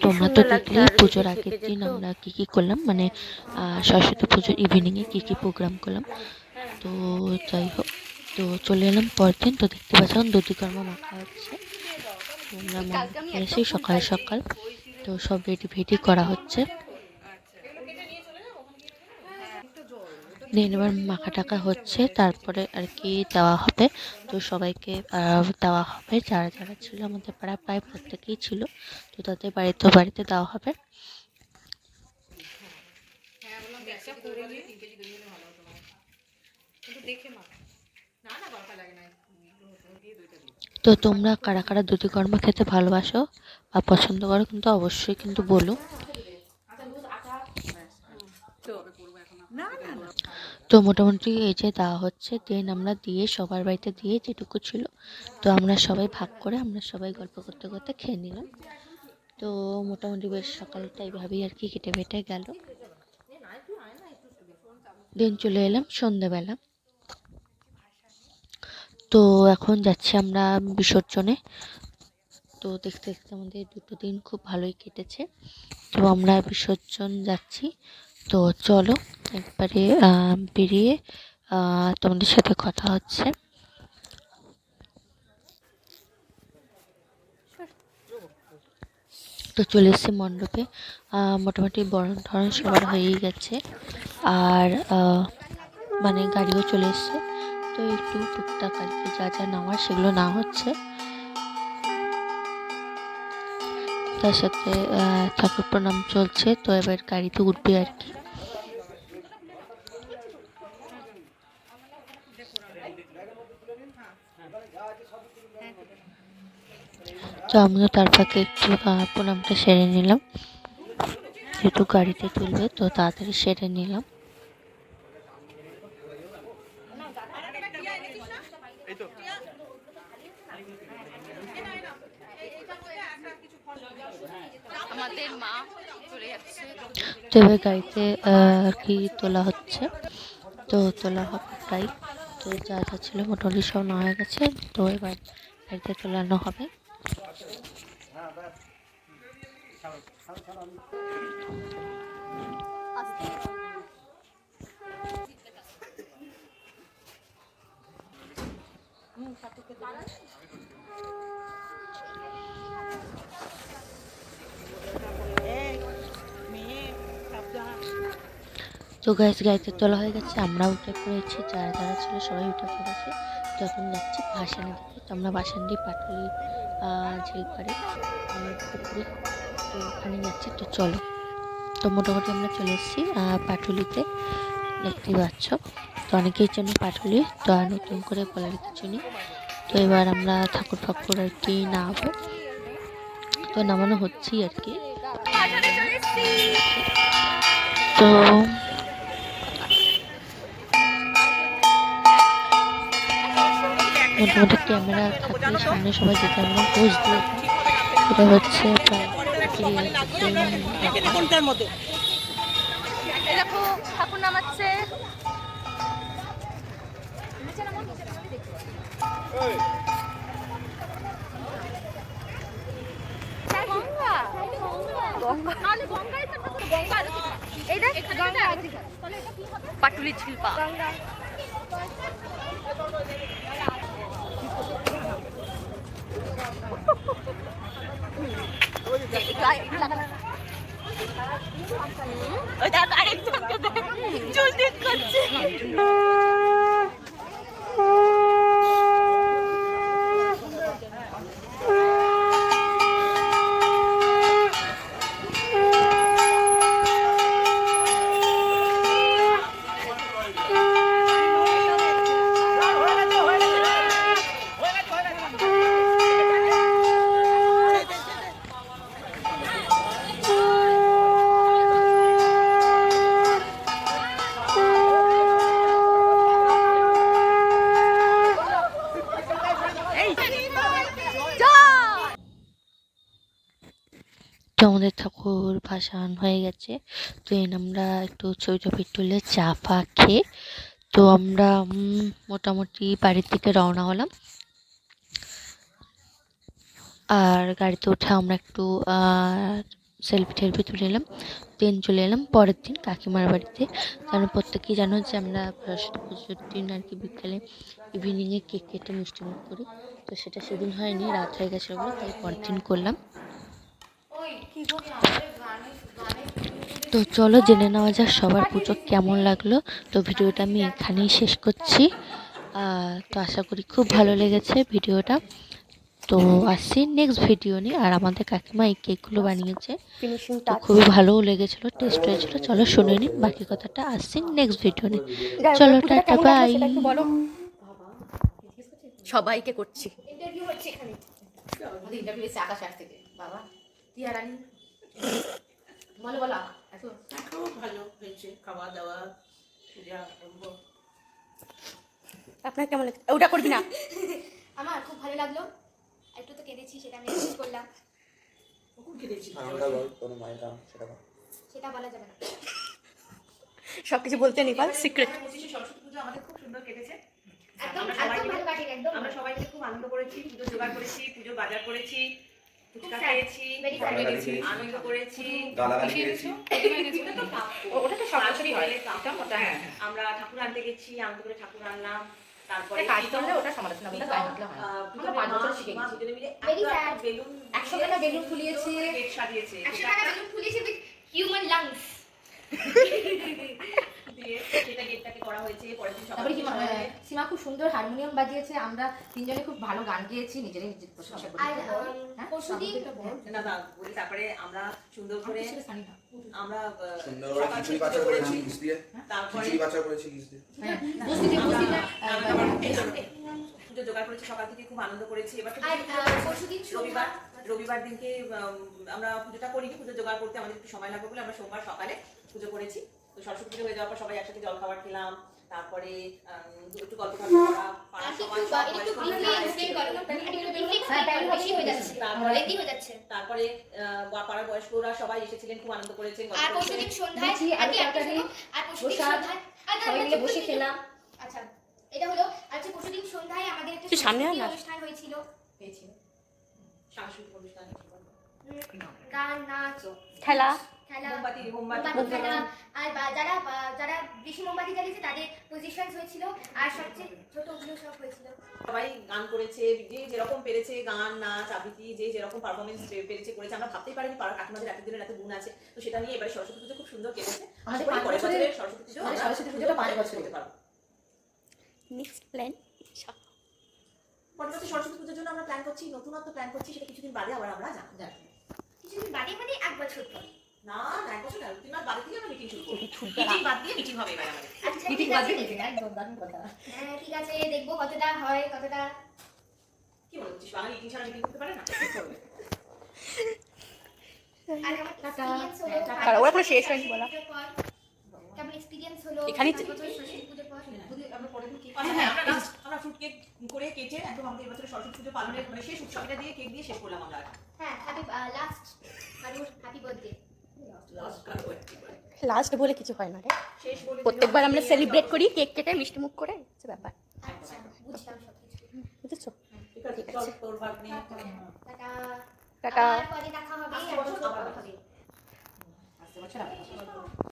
তোমরা তো দেখলে পুজোর আগের দিন আমরা কী করলাম, মানে সরস্বতী পুজোর ইভিনিংয়ে কী প্রোগ্রাম করলাম। তো যাই হোক, তো চলে এলাম পরের দিন। তো দেখতে পাচ্ছি এখন দধিকর্মা মাখা হচ্ছে। তো আমরা মন্দিরে এসেছি সকাল সকাল, তো সব রেডি ফেডি করা হচ্ছে। দেন এবার মাখা টাকা হচ্ছে, তারপরে আর কি দেওয়া হবে। তো সবাইকে দেওয়া হবে, যারা যারা ছিল আমাদের পাড়া প্রায় প্রত্যেকেই ছিল, তো তাদের বাড়িতে দেওয়া হবে। তো তোমরা কারা কারা দধিকর্মা খেতে ভালোবাসো বা পছন্দ করো কিন্তু অবশ্যই কিন্তু বলো। তো মোটামুটি এই যে দেওয়া হচ্ছে, দেন আমরা দিয়ে সবার বাড়িতে দিয়ে যেটুকু ছিল, তো আমরা সবাই ভাগ করে আমরা সবাই গল্প করতে করতে খেয়ে নিলাম। তো মোটামুটি বেশ সকালটা এইভাবেই আর কি কেটে গেল। দেন চলে এলাম সন্ধ্যেবেলা। তো এখন যাচ্ছি আমরা বিসর্জনে। তো দেখতে দেখতে আমাদের 2টো দিন খুব ভালোই কেটেছে। তো আমরা বিসর্জন যাচ্ছি। তো চলো একবারে বেরিয়ে তোমাদের সাথে কথা হচ্ছে। তো চলে এসেছি মণ্ডপে। মোটামুটি বরণ ঠরণ সবার হয়েই গেছে, আর মানে গাড়িও চলে এসছে। তো একটু টুকটাক আর কি যা যা নেওয়ার সেগুলো না হচ্ছে, তার সাথে ঠাকুর প্রণাম চলছে। তো এবার গাড়িতে উঠবে আর কি। তো আমিও তার ফাঁকে একটু প্রণামটা সেরে নিলাম, যেহেতু গাড়িতে তুলবে তো তাড়াতাড়ি সেরে নিলাম। তো এবার গাড়িতে আর কি তোলা হচ্ছে, তো তোলা হবে প্রায়। তো যা যা ছিল মোটামুটি সব নেওয়া হয়ে গেছে, তো এবার গাড়িতে তোলানো হবে। তো গাড়িতে তোলা হয়ে গেছে, আমরা উঠে পড়েছি, যারা যারা ছিল সবাই উঠে পড়েছে। তো এখন যাচ্ছি ভাসানের দিকে। তো আমরা ভাসানডি পাটুলি ঝিলপাড়ে পুকুরে, তো ওখানে যাচ্ছি। তো চলো, তো মোটামুটি আমরা চলে এসেছি পাটুলিতে, দেখতেই পাচ্ছ। তো অনেকেই চেনে পাটুলি, তো আর নতুন করে বলার কিছু নেই। তো এবার আমরা ঠাকুর ফাকুর আর কি নামাবো, তো নামানো হচ্ছেই আর কি। তো মোটামুটি ক্যামেরা থাকলে সামনে সবাই যেতে আমরা পোজ দিয়ে, এটা হচ্ছে প্রায় ঠাকুর নামাচ্ছে। পাটুলি ঝিলপা চুল ঠিক করছে। তো আমাদের ঠাকুর ভাসান হয়ে গেছে। তো আমরা একটু ছবি টবি তুলে চা ফা খেয়ে তো আমরা মোটামুটি বাড়ির দিকে রওনা হলাম। আর গাড়িতে উঠে আমরা একটু সেলফি টেলফি তুলে নিলাম, দেন চলে এলাম পরের দিন কাকিমার বাড়িতে। কারণ প্রত্যেকেই জানো যে আমরা সরস্বতী পুজোর দিন আর কি বিকেলে ইভিনিংয়ে কেক কেটে মিষ্টিমুখ করি, তো সেটা সেদিন হয়নি, রাত হয়ে গেছিলো বলে তাই পরের দিন করলাম। তো চলো জেনে নেওয়া যাক সবার পুজো কেমন লাগলো। তো ভিডিওটা আমি এখানেই শেষ করছি। তো আশা করি খুব ভালো লেগেছে ভিডিওটা। তো আসছি নেক্সট ভিডিও নিয়ে। আর আমাদের কাকিমা এই কেকগুলো বানিয়েছে, তো খুবই ভালোও লেগেছিলো, টেস্ট হয়েছিল। চলো শুনে নিন বাকি কথাটা, আসছি নেক্সট ভিডিও নিয়ে। চলো টাটা বাই। সবাইকে করছি। আপনার কেমন লাগছে? ওটা করবি না। আমার খুব ভালো লাগলো, একটু তো কেঁদেছি, সেটা আমি অ্যাডজাস্ট করলাম, সেটা বলা যাবে না। সবকিছু বলতে নিপাল সিক্রেট। সরস্বতী পুজো আমাদের খুব সুন্দর কেটেছে। একদম আমরা সবাই একদম ভালো কাটেনি, একদম আমরা সবাই মিলে খুব আনন্দ করেছি, পুজো জোগাড় করেছি, পুজো বাজার করেছি, ফুচকা sad, খেয়েছি, very sad. আনন্দ করেছি। গালাগালি খেয়েছি। ওটা তো সব বছরই হয়। আমরা ঠাকুর আনতে গেছি, আনন্দ করে ঠাকুর আনলাম। তারপরে কাজ করলে ওটা সমালোচনা করলে তাই না হয়। আমরা 5 বছর শিখে গেছি। দুজনে মিলে Very এত sad. বেলুন 100 টাকা বেলুন ফুলিয়েছে। গেট সাজিয়েছে। 100 টাকা বেলুন ফুলিয়েছে উইথ হিউম্যান লাংস। দিয়ে সেটা গেটটাকে করা হয়েছে। পরের দিন তারপরে কি সকালে সীমা খুব সুন্দর হারমোনিয়াম বাজিয়েছে, আমরা তিনজনে খুব ভালো গান গেয়েছি, নিজেরাই নিজের প্রশংসা করি। আর হ্যাঁ? পরশুদিন না না বলি, তারপরে আমরা সুন্দর করে আমরা সুন্দর করে খিচুড়ি বাচ্চা করেছি ঘিস দিয়ে। তারপরে খিচুড়ি বাচ্চা করেছি ঘিস দিয়ে। পুজো জোগাড় করেছি, সকাল থেকে খুব আনন্দ করেছি। এবার তো আর পরশুদিন রবিবার রবিবার দিনকে আমরা পুজোটা করিনি, পুজো জোগাড় করতে আমাদের একটু সময় লাগবে বলে আমরা সোমবার সকালে পুজো করেছি। তো সরস্বতী পুজো হয়ে যাওয়ার পর সবাই একসাথে জল খাবার খেলাম, তারপরে একটু গল্প করা পাড়ার সবাই সব বয়স্ক লোকেরা এসেছে। তারপরে পাড়ার বয়স্করা সবাই এসেছিলেন, খুব আনন্দ করেছেন, গল্প আর করেছেন। পরশুদিন সন্ধ্যায় লুচি, আলু তরকারি, আর পরশুদিন প্রসাদ, সন্ধ্যায় সবাই মিলে বসে খেলাম। আচ্ছা, এটা হলো আজকে পরশুদিন সন্ধ্যায় আমাদের একটা তুই সামনে আয় না। অনুষ্ঠান হয়েছিল, সাংস্কৃতিক অনুষ্ঠান, গান, নাচ, খেলা, খেলা, মোমবাতি মোমবাতি খেলা। আর যারা বেশি মোমবাতি জ্বালিয়েছে তাদের পজিশন হয়েছিল, আর সবচেয়ে ছোটগুলো সব হয়েছিল। সবাই গান করেছে, যে যেরকম পেরেছে, গান নাচ আবৃত্তি যে যেরকম পারফরমেন্স পেরেছে করেছে। আমরা ভাবতেই পারিনি পাড়ার কাকিমাদের এত দিনের এত গুণ আছে। তো সেটা নিয়ে এবারে সরস্বতী পুজো খুব সুন্দর কেটেছে। আমাদের আশা করি 5 পরের বছরের বছরের সরস্বতী পুজো আমাদের আমরা সরস্বতী পুজোটা 5 বছরের। করতে পারবো। নেক্সট প্ল্যান পরের বছর সরস্বতী পুজোর জন্য আমরা প্ল্যান করছি, নতুনত্ব প্ল্যান করছি, সেটা কিছুদিন বাদে আবার আমরা জানাবো। কিছুদিন বাদে মানে 1 বছর পর। না না, এক বছর না, 2 মাস বাদে থেকে আমরা মিটিং শুরু করব। মিটিং বাদ দিয়ে মিটিং হবে এবার আমাদের। আচ্ছা, মিটিং ঠিক আছে। বাজে একদম দারুণ কথা। হ্যাঁ, ঠিক আছে, দেখবো কতটা হয়, কতটা। কি মনে করছিস, বাঙালি মিটিং ছাড়া মিটিং করতে পারে না? আর আমার এক্সপেরিয়েন্স হলো কারণ ওরা এখনো শেষ হয়নি বলা। কেমন এক্সপেরিয়েন্স হলো এখানেই 5 বছর সরস্বতী পুজোর পর। হ্যাঁ, আমরা ফ্রুট কেক করে কেটে একদম আমাদের এবছর সরস্বতী পুজো পালনের মানে শেষ উৎসবটা দিয়ে কেক দিয়ে শেষ করলাম আমরা। হ্যাঁ, হ্যাপি লাস্ট কারুর হ্যাপি বার্থডে। লাস্ট বলে কিছু হয় না রে, শেষ বলে প্রত্যেকবার আমরা সেলিব্রেট করি কেক কেটে মিষ্টি মুখ করে, হচ্ছে ব্যাপার, আচ্ছা, বুঝলাম সবকিছু। বুঝেছো? ঠিক আছে, চল তোর ভাগ নিয়ে। টাটা। টাটা। আবার পরে দেখা হবে, আসছে আর বছর বছর আবার হবে। আসছে বছর আবার।